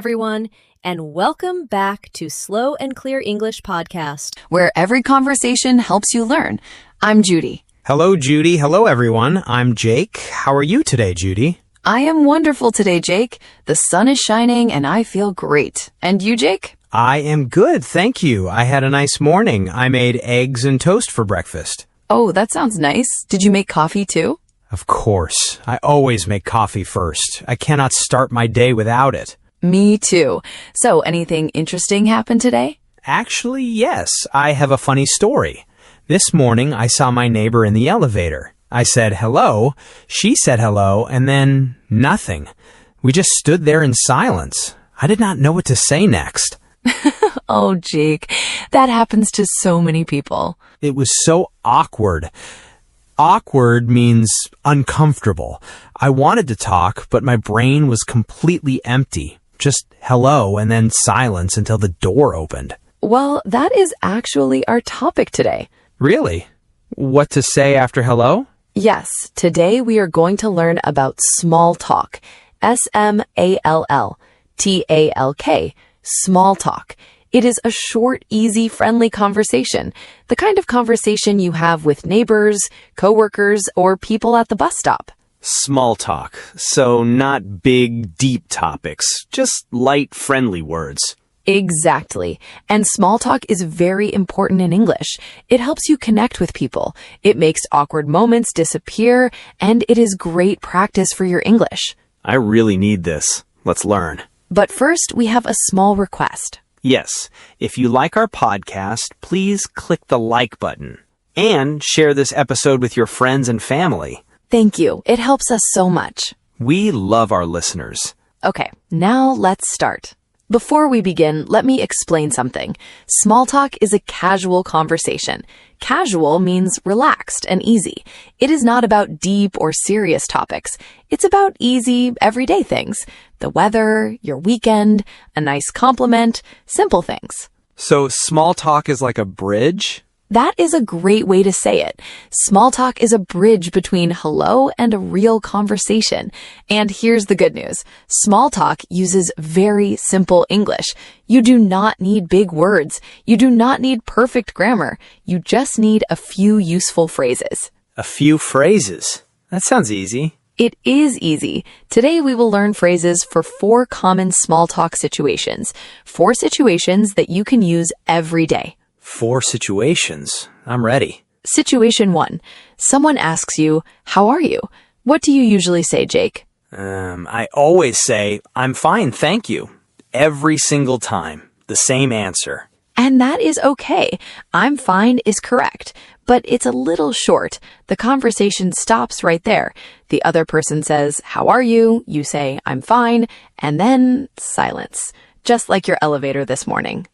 everyone, and welcome back to Slow and Clear English Podcast, where every conversation helps you learn. I'm Judy. Hello, Judy. Hello, everyone. I'm Jake. How are you today, Judy? I am wonderful today, Jake. The sun is shining and I feel great. And you, Jake? I am good, thank you. I had a nice morning. I made eggs and toast for breakfast. Oh, that sounds nice. Did you make coffee too? Of course. I always make coffee first. I cannot start my day without it. Me too. So, anything interesting happened today? Actually, yes. I have a funny story. This morning, I saw my neighbor in the elevator. I said hello, she said hello, and then nothing. We just stood there in silence. I did not know what to say next. Oh, Jake, that happens to so many people. It was so awkward. Awkward means uncomfortable. I wanted to talk, but my brain was completely empty. Just hello and then silence until the door opened. Well, that is actually our topic today. Really? What to say after hello? Yes, today we are going to learn about small talk. S-M-A-L-L-T-A-L-K. Small talk. It is a short, easy, friendly conversation. The kind of conversation you have with neighbors, coworkers, or people at the bus stop. Small talk. So not big, deep topics. Just light, friendly words. Exactly. And small talk is very important in English. It helps you connect with people. It makes awkward moments disappear, and it is great practice for your English. I really need this. Let's learn. But first, we have a small request. Yes, if you like our podcast, please click the like button and share this episode with your friends and family. Thank you. It helps us so much. We love our listeners. Okay, now let's start. Before we begin, let me explain something. Small talk is a casual conversation. Casual means relaxed and easy. It is not about deep or serious topics. It's about easy, everyday things. The weather, your weekend, a nice compliment, simple things. So small talk is like a bridge? That is a great way to say it. Small talk is a bridge between hello and a real conversation. And here's the good news. Small talk uses very simple English. You do not need big words. You do not need perfect grammar. You just need a few useful phrases. A few phrases? That sounds easy. It is easy. Today we will learn phrases for 4 common small talk situations. 4 situations that you can use every day. 4 situations. I'm ready. Situation 1. Someone asks you, "How are you?" What do you usually say, Jake? I always say, I'm fine, thank you. Every single time. The same answer. And that is okay. I'm fine is correct, but it's a little short. The conversation stops right there. The other person says, "How are you?" You say, "I'm fine," and then silence. Just like your elevator this morning.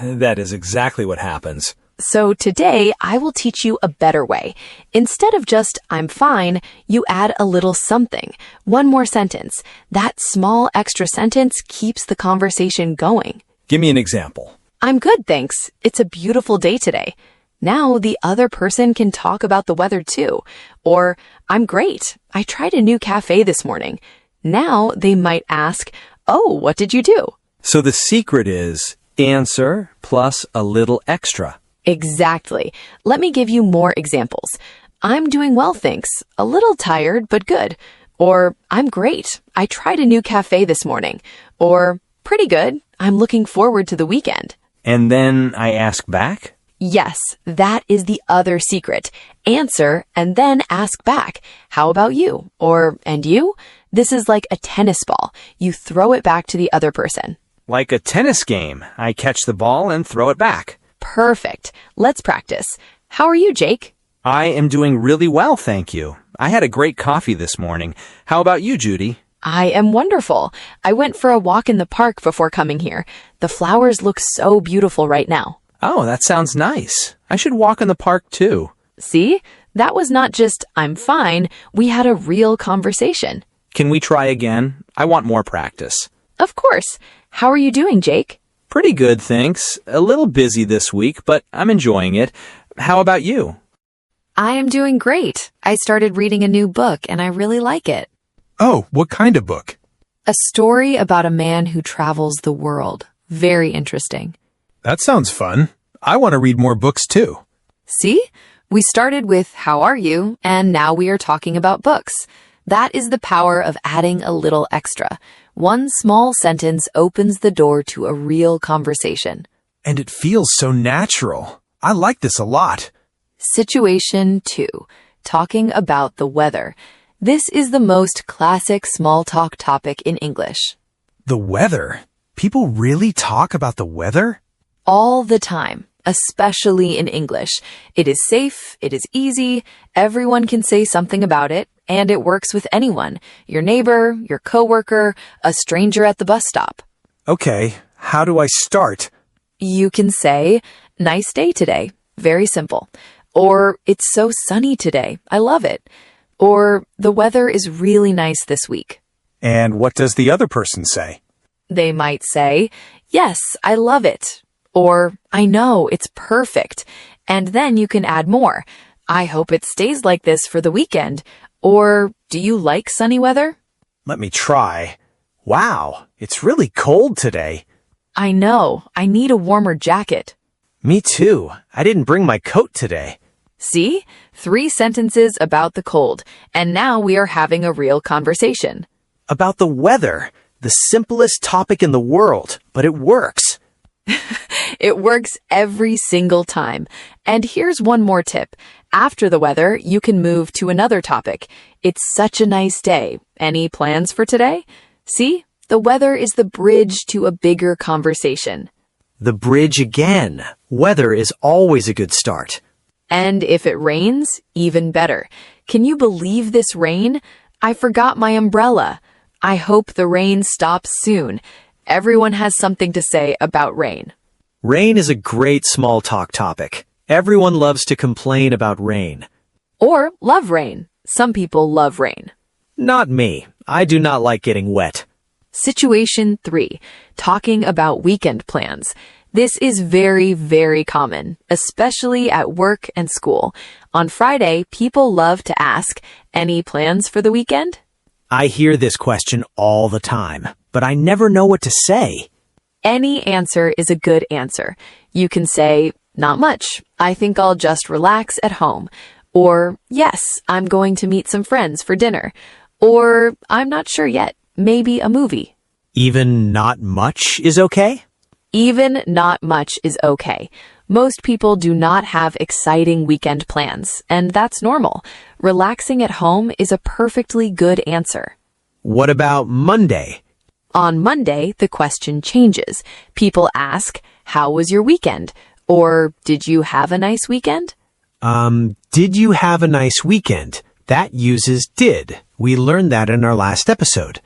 That is exactly what happens. So today, I will teach you a better way. Instead of just, "I'm fine," you add a little something. One more sentence. That small extra sentence keeps the conversation going. Give me an example. "I'm good, thanks. It's a beautiful day today." Now the other person can talk about the weather too. Or, "I'm great. I tried a new cafe this morning." Now they might ask, "Oh, what did you do?" So the secret is answer plus a little extra. Exactly. Let me give you more examples. "I'm doing well, thanks. A little tired, but good." Or, "I'm great. I tried a new cafe this morning." Or, "Pretty good. I'm looking forward to the weekend." And then I ask back? Yes, that is the other secret. Answer and then ask back. "How about you?" Or, "And you?" This is like a tennis ball. You throw it back to the other person. Like a tennis game. I catch the ball and throw it back. Perfect. Let's practice. "How are you, Jake?" I am doing really well, thank you. I had a great coffee this morning. How about you, Judy? "I am wonderful. I went for a walk in the park before coming here. The flowers look so beautiful right now." Oh, that sounds nice. I should walk in the park too. See? That was not just, "I'm fine." We had a real conversation. Can we try again? I want more practice. Of course. How are you doing, Jake? Pretty good, thanks. A little busy this week, but I'm enjoying it. How about you? I am doing great. I started reading a new book and I really like it. Oh, what kind of book? A story about a man who travels the world. Very interesting. That sounds fun. I want to read more books too. See? We started with how are you, and now we are talking about books. That is the power of adding a little extra. One small sentence opens the door to a real conversation. And it feels so natural. I like this a lot. Situation 2. Talking about the weather. This is the most classic small talk topic in English. The weather? People really talk about the weather? All the time, especially in English. It is safe, it is easy, everyone can say something about it, and it works with anyone. Your neighbor, your coworker, a stranger at the bus stop. Okay, how do I start? You can say, nice day today. Very simple. Or, it's so sunny today. I love it. Or, the weather is really nice this week. And what does the other person say? They might say, yes, I love it. Or, I know, it's perfect. And then you can add more. I hope it stays like this for the weekend. Or, do you like sunny weather? Let me try. Wow, it's really cold today. I know, I need a warmer jacket. Me too. I didn't bring my coat today. See? 3 sentences about the cold, and now we are having a real conversation. About the weather, the simplest topic in the world, but it works. It works every single time. And here's one more tip. After the weather, you can move to another topic. It's such a nice day. Any plans for today? See? The weather is the bridge to a bigger conversation. The bridge again. Weather is always a good start. And if it rains, even better. Can you believe this rain? I forgot my umbrella. I hope the rain stops soon. Everyone has something to say about rain. Rain is a great small talk topic. Everyone loves to complain about rain. Or love rain. Some people love rain. Not me. I do not like getting wet. Situation 3. Talking about weekend plans. This is very, very common, especially at work and school. On Friday, people love to ask, any plans for the weekend? I hear this question all the time, but I never know what to say. Any answer is a good answer. You can say, not much. I think I'll just relax at home. Or, yes, I'm going to meet some friends for dinner. Or, I'm not sure yet. Maybe a movie. Even not much is okay? Even not much is okay. Most people do not have exciting weekend plans, and that's normal. Relaxing at home is a perfectly good answer. What about Monday? On Monday, the question changes. People ask, how was your weekend? Or, did you have a nice weekend? Did you have a nice weekend? That uses did. We learned that in our last episode.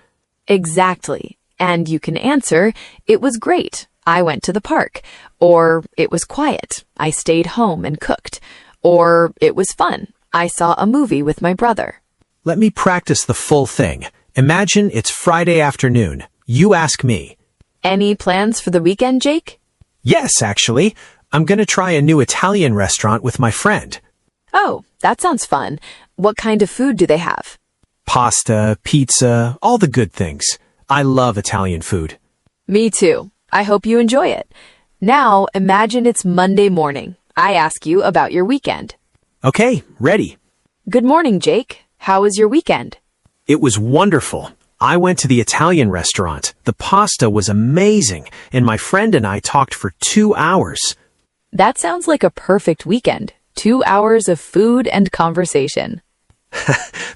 Exactly. And you can answer, it was great. I went to the park. Or, it was quiet. I stayed home and cooked. Or, it was fun. I saw a movie with my brother. Let me practice the full thing. Imagine it's Friday afternoon. You ask me. Any plans for the weekend, Jake? Yes, actually. I'm going to try a new Italian restaurant with my friend. Oh, that sounds fun. What kind of food do they have? Pasta, pizza, all the good things. I love Italian food. Me too. I hope you enjoy it. Now, imagine it's Monday morning. I ask you about your weekend. Okay, ready. Good morning, Jake. How was your weekend? It was wonderful. I went to the Italian restaurant. The pasta was amazing, and my friend and I talked for 2 hours. That sounds like a perfect weekend. 2 hours of food and conversation.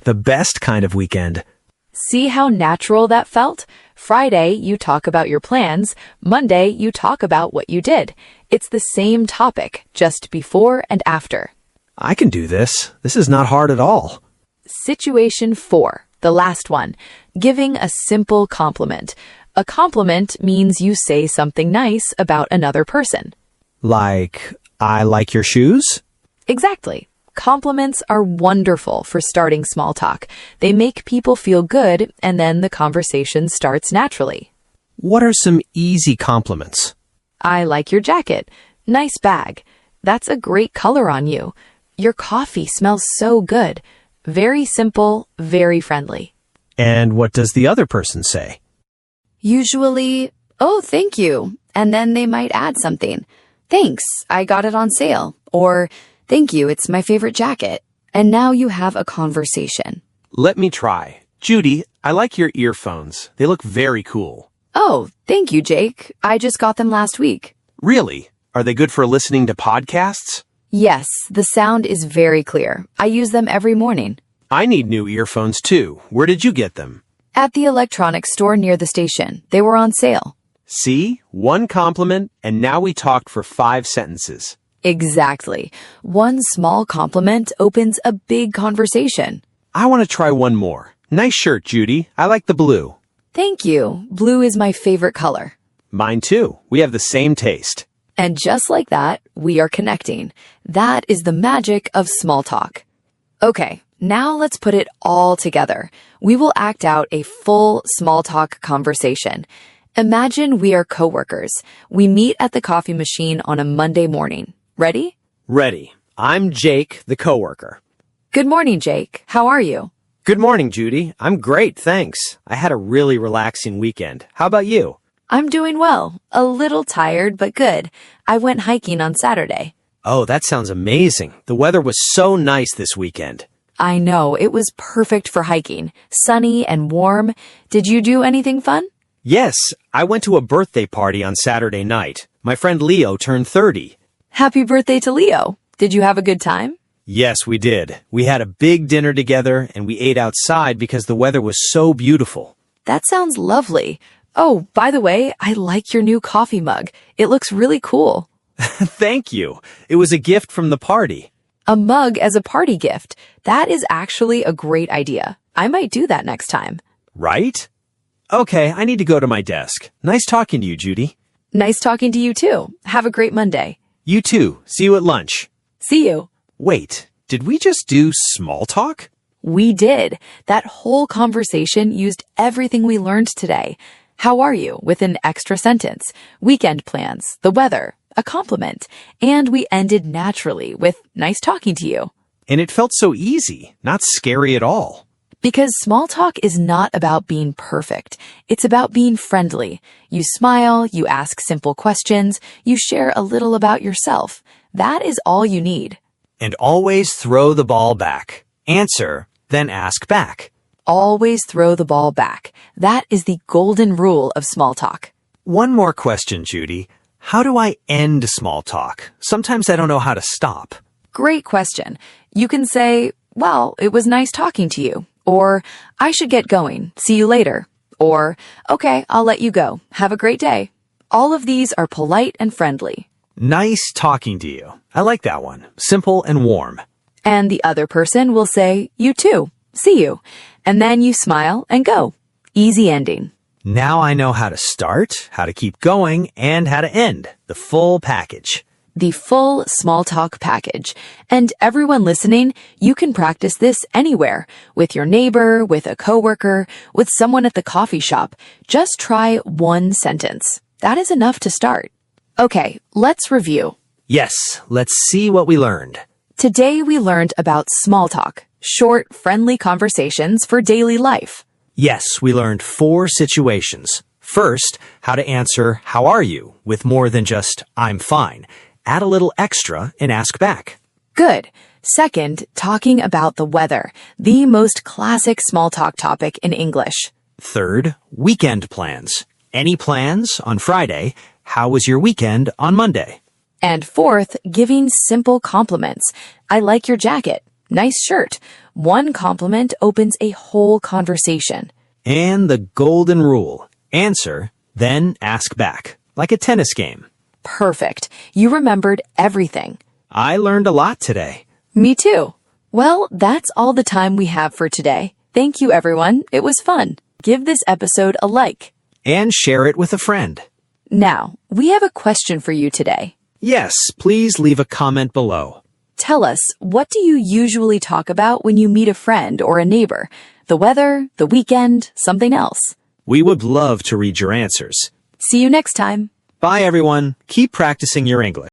The best kind of weekend. See how natural that felt? Friday, you talk about your plans. Monday, you talk about what you did. It's the same topic, just before and after. I can do this. This is not hard at all. Situation 4, the last one. Giving a simple compliment. A compliment means you say something nice about another person. Like, I like your shoes? Exactly. Compliments are wonderful for starting small talk. They make people feel good, and then the conversation starts naturally. What are some easy compliments? I like your jacket. Nice bag. That's a great color on you. Your coffee smells so good. Very simple, very friendly. And what does the other person say? Usually, oh, thank you. And then they might add something. Thanks, I got it on sale. Or, thank you, it's my favorite jacket. And now you have a conversation. Let me try. Judy, I like your earphones. They look very cool. Oh, thank you, Jake. I just got them last week. Really? Are they good for listening to podcasts? Yes, the sound is very clear. I use them every morning. I need new earphones too. Where did you get them? At the electronics store near the station. They were on sale. See? One compliment, and now we talked for 5 sentences. Exactly. One small compliment opens a big conversation. I want to try one more. Nice shirt, Judy. I like the blue. Thank you. Blue is my favorite color. Mine too. We have the same taste. And just like that, we are connecting. That is the magic of small talk. Okay, now let's put it all together. We will act out a full small talk conversation. Imagine we are coworkers. We meet at the coffee machine on a Monday morning. Ready? Ready. I'm Jake, the coworker. Good morning, Jake. How are you? Good morning, Judy. I'm great, thanks. I had a really relaxing weekend. How about you? I'm doing well. A little tired, but good. I went hiking on Saturday. Oh, that sounds amazing. The weather was so nice this weekend. I know, it was perfect for hiking. Sunny and warm. Did you do anything fun? Yes, I went to a birthday party on Saturday night. My friend Leo turned 30. Happy birthday to Leo. Did you have a good time? Yes, we did. We had a big dinner together and we ate outside because the weather was so beautiful. That sounds lovely. Oh, by the way, I like your new coffee mug. It looks really cool. Thank you. It was a gift from the party. A mug as a party gift. That is actually a great idea. I might do that next time. Right? Okay, I need to go to my desk. Nice talking to you, Judy. Nice talking to you too. Have a great Monday. You too. See you at lunch. See you. Wait, did we just do small talk? We did. That whole conversation used everything we learned today. How are you? With an extra sentence, weekend plans, the weather, a compliment, and we ended naturally with nice talking to you. And it felt so easy, not scary at all. Because small talk is not about being perfect. It's about being friendly. You smile, you ask simple questions, you share a little about yourself. That is all you need. And always throw the ball back. Answer, then ask back. Always throw the ball back. That is the golden rule of small talk. One more question, Judy. How do I end small talk? Sometimes I don't know how to stop. Great question. You can say, well, it was nice talking to you. Or, I should get going. See you later. Or, okay, I'll let you go. Have a great day. All of these are polite and friendly. Nice talking to you. I like that one. Simple and warm. And the other person will say, you too. See you. And then you smile and go. Easy ending. Now I know how to start, how to keep going, and how to end. The full package. The full small talk package. And everyone listening, you can practice this anywhere. With your neighbor, with a coworker, with someone at the coffee shop. Just try one sentence. That is enough to start. Okay, let's review. Yes, let's see what we learned. Today we learned about small talk, short, friendly conversations for daily life. Yes, we learned 4 situations. First, how to answer, how are you, with more than just, I'm fine. Add a little extra and ask back. Good. Second, talking about the weather, the most classic small talk topic in English. Third, weekend plans. Any plans on Friday? How was your weekend on Monday? And fourth, giving simple compliments. I like your jacket. Nice shirt. One compliment opens a whole conversation. And the golden rule. Answer, then ask back. Like a tennis game. Perfect. You remembered everything. I learned a lot today. Me too. Well, that's all the time we have for today. Thank you, everyone. It was fun. Give this episode a like. And share it with a friend. Now, we have a question for you today. Yes, please leave a comment below. Tell us, what do you usually talk about when you meet a friend or a neighbor? The weather, the weekend, something else? We would love to read your answers. See you next time. Bye, everyone. Keep practicing your English.